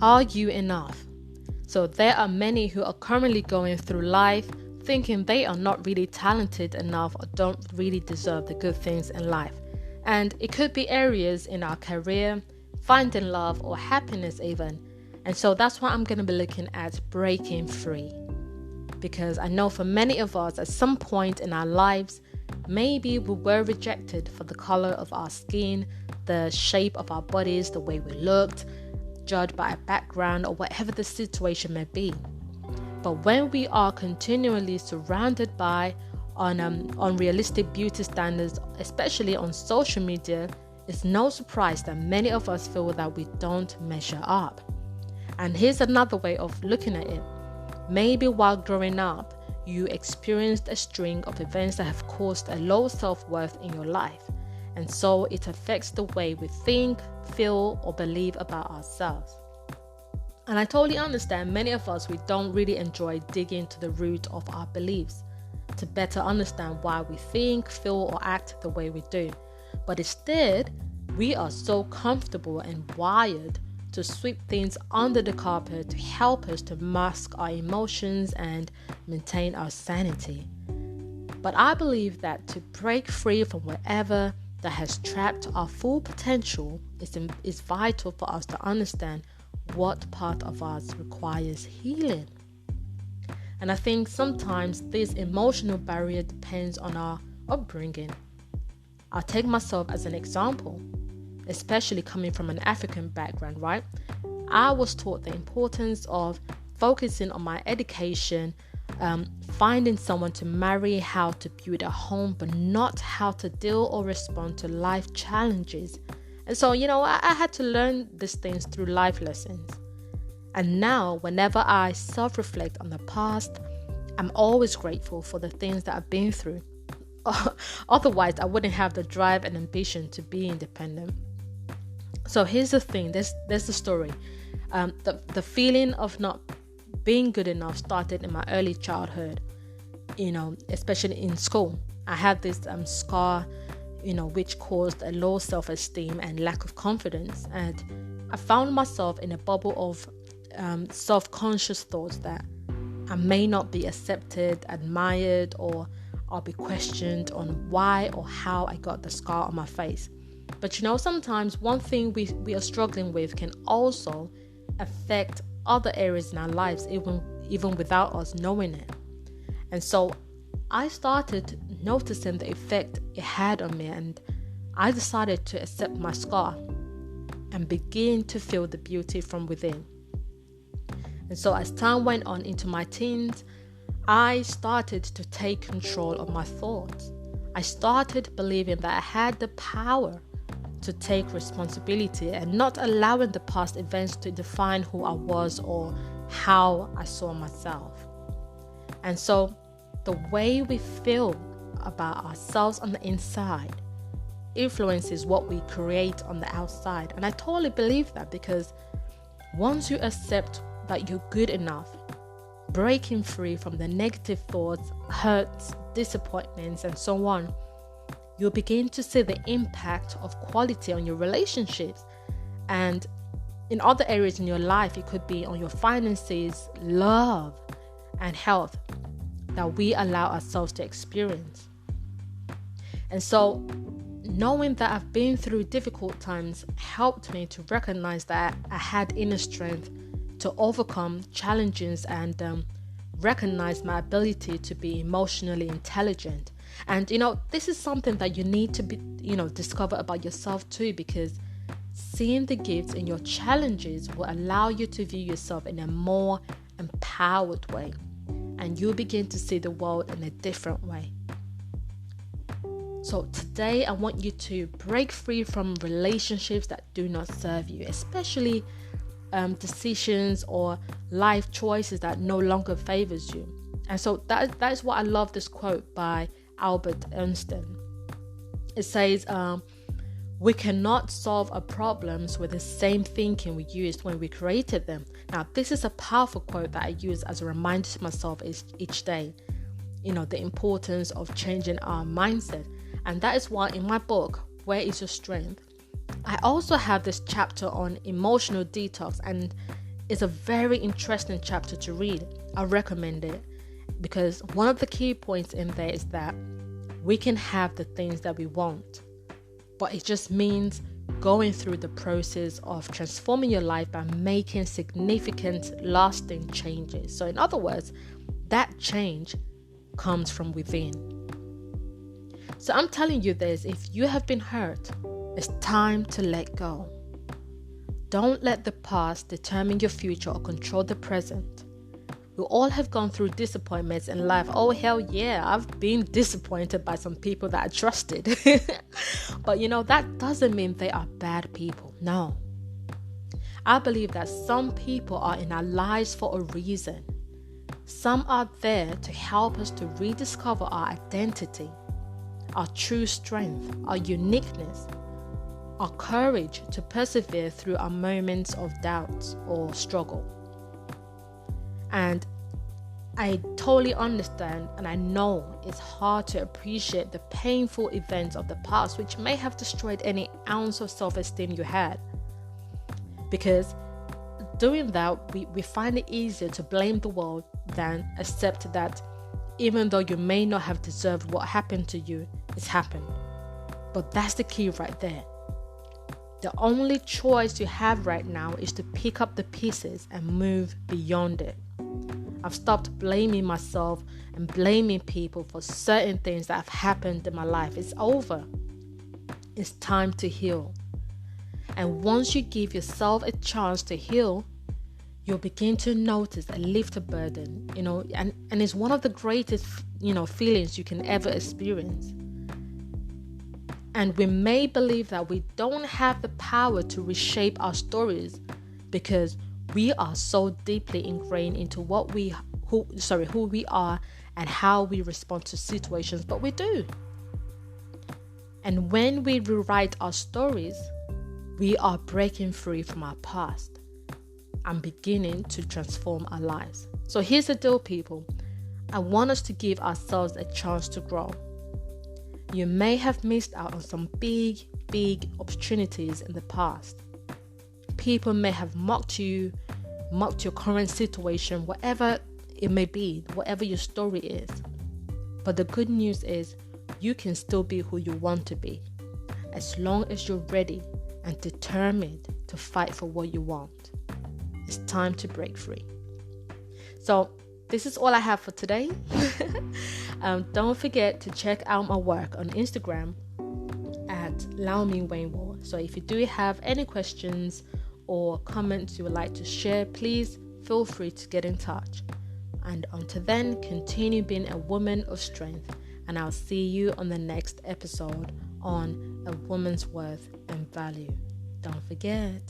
Are you enough? So there are many who are currently going through life thinking they are not really talented enough or don't really deserve the good things in life. And it could be areas in our career, finding love or happiness even. And so that's why I'm going to be looking at breaking free. Because I know for many of us at some point in our lives, maybe we were rejected for the color of our skin, the shape of our bodies, the way we looked, judged by a background or whatever the situation may be. But when we are continually surrounded by unrealistic beauty standards, especially on social media, it's no surprise that many of us feel that we don't measure up. And here's another way of looking at it. Maybe while growing up, you experienced a string of events that have caused a low self-worth in your life. And so it affects the way we think, feel, or believe about ourselves. And I totally understand many of us, we don't really enjoy digging to the root of our beliefs to better understand why we think, feel, or act the way we do. But instead, we are so comfortable and wired to sweep things under the carpet to help us to mask our emotions and maintain our sanity. But I believe that to break free from whatever that has trapped our full potential is vital for us to understand what part of us requires healing. And I think sometimes this emotional barrier depends on our upbringing. I'll take myself as an example, especially coming from an African background, right? I was taught the importance of focusing on my education, finding someone to marry, how to build a home, but not how to deal or respond to life challenges. And so, I had to learn these things through life lessons. And now, whenever I self-reflect on the past, I'm always grateful for the things that I've been through. Otherwise, I wouldn't have the drive and ambition to be independent. So here's the thing, there's the story. The feeling of not being good enough started in my early childhood, especially in school. I had this scar, which caused a low self-esteem and lack of confidence. And I found myself in a bubble of self-conscious thoughts that I may not be accepted, admired, or I'll be questioned on why or how I got the scar on my face. But sometimes one thing we are struggling with can also affect other areas in our lives, even without us knowing it. And so I started noticing the effect it had on me, and I decided to accept my scar and begin to feel the beauty from within. And so as time went on into my teens, I started to take control of my thoughts. I started believing that I had the power to take responsibility and not allowing the past events to define who I was or how I saw myself. And so the way we feel about ourselves on the inside influences what we create on the outside. And I totally believe that, because once you accept that you're good enough, breaking free from the negative thoughts, hurts, disappointments, and so on, you'll begin to see the impact of quality on your relationships and in other areas in your life. It could be on your finances, love, and health that we allow ourselves to experience. And so knowing that I've been through difficult times helped me to recognize that I had inner strength to overcome challenges and recognize my ability to be emotionally intelligent. And this is something that you need to be discover about yourself too, because seeing the gifts in your challenges will allow you to view yourself in a more empowered way, and you'll begin to see the world in a different way. So today I want you to break free from relationships that do not serve you, especially decisions or life choices that no longer favors you. And so that is what I love this quote by Albert Einstein. It says, we cannot solve our problems with the same thinking we used when we created them. Now, this is a powerful quote that I use as a reminder to myself each day, the importance of changing our mindset. And that is why in my book, Where Is Your Strength?, I also have this chapter on emotional detox, and It's a very interesting chapter to read. I recommend it because one of the key points in there is that we can have the things that we want, but it just means going through the process of transforming your life by making significant, lasting changes. So in other words, that change comes from within. So I'm telling you this, if you have been hurt, it's time to let go. Don't let the past determine your future or control the present. We all have gone through disappointments in life. Oh, hell yeah, I've been disappointed by some people that I trusted. But that doesn't mean they are bad people. No. I believe that some people are in our lives for a reason. Some are there to help us to rediscover our identity, our true strength, our uniqueness, our courage to persevere through our moments of doubt or struggle. And I totally understand, and I know it's hard to appreciate the painful events of the past, which may have destroyed any ounce of self-esteem you had. Because doing that, we find it easier to blame the world than accept that even though you may not have deserved what happened to you, it's happened. But that's the key right there. The only choice you have right now is to pick up the pieces and move beyond it. I've stopped blaming myself and blaming people for certain things that have happened in my life. It's over. It's time to heal. And once you give yourself a chance to heal, you'll begin to notice and lift a burden, and it's one of the greatest, feelings you can ever experience. And we may believe that we don't have the power to reshape our stories because we are so deeply ingrained into who we are and how we respond to situations, but we do. And when we rewrite our stories, we are breaking free from our past and beginning to transform our lives. So here's the deal, people. I want us to give ourselves a chance to grow. You may have missed out on some big opportunities in the past. People may have mocked your current situation, whatever it may be, whatever your story is. But the good news is you can still be who you want to be, as long as you're ready and determined to fight for what you want. It's time to break free. So this is all I have for today. Don't forget to check out my work on Instagram at LaoMingWayneWall. So if you do have any questions or comments you would like to share, please feel free to get in touch. And until then, continue being a woman of strength. And I'll see you on the next episode on A Woman's Worth and Value. Don't forget.